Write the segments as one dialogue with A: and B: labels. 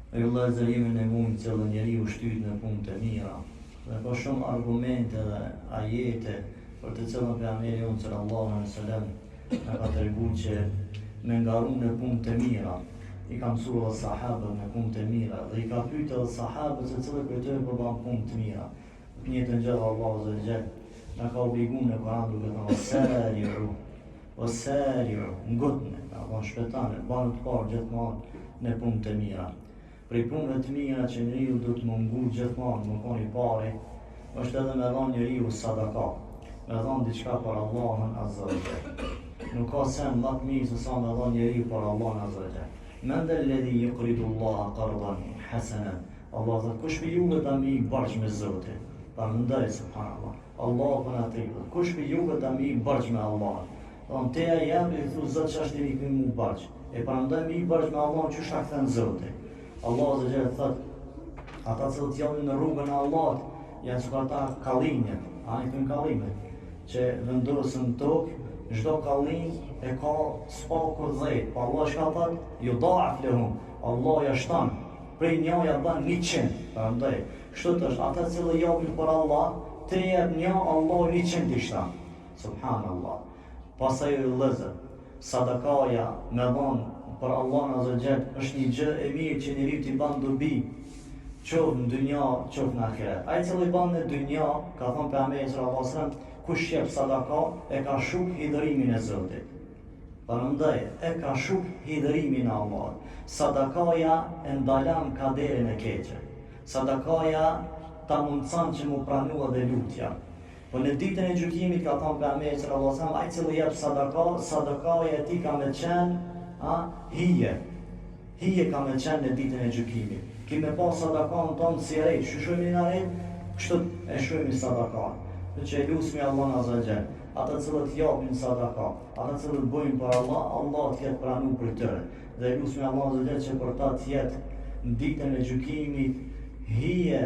A: E vëllezër, jemi nevojë që njeriu shtyhet në punë të mira. Dhe ka shumë argumente dhe ajete për të cilën pejgamberi jon sallallahu alaihi wasallam na ka treguar që me ngaru në punë të mira. I ka mësuar sahabët në punë të mira dhe i ka pyetur sahabët se cilët prej tyre po bën punë të mira. Një të gjallë Allahu azza wa jall na ka obliguar në Kur'an duke thënë wasari'u, ngutni, apo shpejtani, bani të parë gjithmonë në punë të mira. Prej punëve të mira që njeriu do të mungu gjithmonë, më koni pari, është edhe me dhënë njeriu sadaka, me dhënë diçka për Allahun azza wa jall. Nuk ka sen më të mirë se sa me dhënë njeriu për Allahun azza wa jall. Men alladhi yuqridu Allaha qardan hasanan. Allah thotë kush për juve ta mi barç me Zotin. Prandaj subhanallah. Allahu na thënë kush për juve ta mi barç me Allahun. Don te jam i thu Zot ç'është i kum mu barç. E prandaj mi barç me Allahun çu shak thën Zoti. Allah azza wa jall thotë ata që janë në rrugën e Allahut janë si ata kallinje, ai thon kallime, që vendosen tokë, çdo kallin e ka spaku 10. Po Allah shka thotë, yudha'af lahum. Allah ja shton prej njëja bën 100. Prandaj, kështu është ata që japin për Allah, te jep një Allah 100 i shton. Subhanallah. Pastaj vëllezër, sadakaja me dhon për Allah azza wa jall është një gjë e mirë që njeriu t'i bën dobi, qoftë në dynja, qoftë në ahiret. Ai që i bën në dynja, ka thënë pejgamberi sallallahu alajhi wasallam, kush jep sadaka e ka shuk hidhërimin e Zotit. Prandaj e ka shuk hidhërimin e Allahut. Sadakaja e ndalon kaderin e keqe. Sadakaja ta mundson që mu pranua dhe lutja. Po në ditën e gjykimit ka thënë pejgamberi sallallahu alajhi wasallam, ai që jep sadaka, sadakaja e tij ka me qenë hije ka me qenë në ditën e gjykimit. Kime pa sadakan tonë si rejt, shushojmë në rejt, kështu e shojmë sadakan. Dhe që e lusmi Allah azza wa jall, ata cilët japin sadaka, ata cilët bojnë për Allah, Allah t'jetë pranu për tëre. Dhe e lusmi Allah azza wa jall që për ta t'jetë në ditën e gjykimit, hije,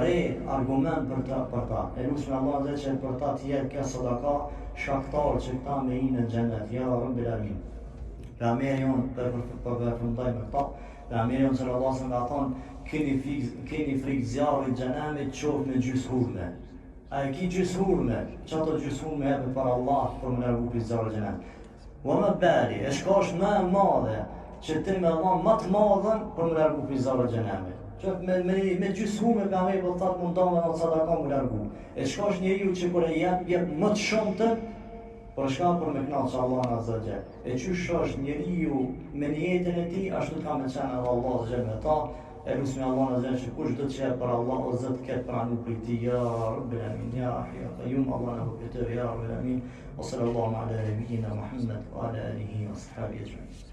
A: re, argument për ta. E lusmi Allah azza wa jall që për ta t'jetë ka sadaka, shaktar që këta me i në xhenet, ja Rabbil Alamin. Pejgamberi jon përfundoi me këta. Pejgamberi jon sallallahu alajhi wasallam ka thonë, keni frikë zjarrit xhenamit qoftë me gjysmë. A e ki gjysmë? Çato gjysmë edhe për Allah për më largu prej zjarrit xhenamit. Wa ma bali, e shkosh më e madhe që ti me Allah më të madhen për më largu prej zjarrit xhenamit. Qoftë me gjysmë pejgamberi po thotë mundon me sadaka më largu. E shkosh njeriu që kur e jep më të shumtën por shka për me knaqë Allah azza wa jall. E qysh është njeriu me jetën e tij, ashtu ka me qenë edhe Allah azza wa jall me ta. E lusmi Allah azza wa jall që kush do të qenë për Allah, o Zot ketë pranu për ti, ja Rabbil Alamin, ja Hayy ya Qayyum, Allah na hupëtë, ja Rabbil Alamin. Wa sallallahu ala nabiyyina Muhammad wa ala alihi wa sahbihi ajma'in.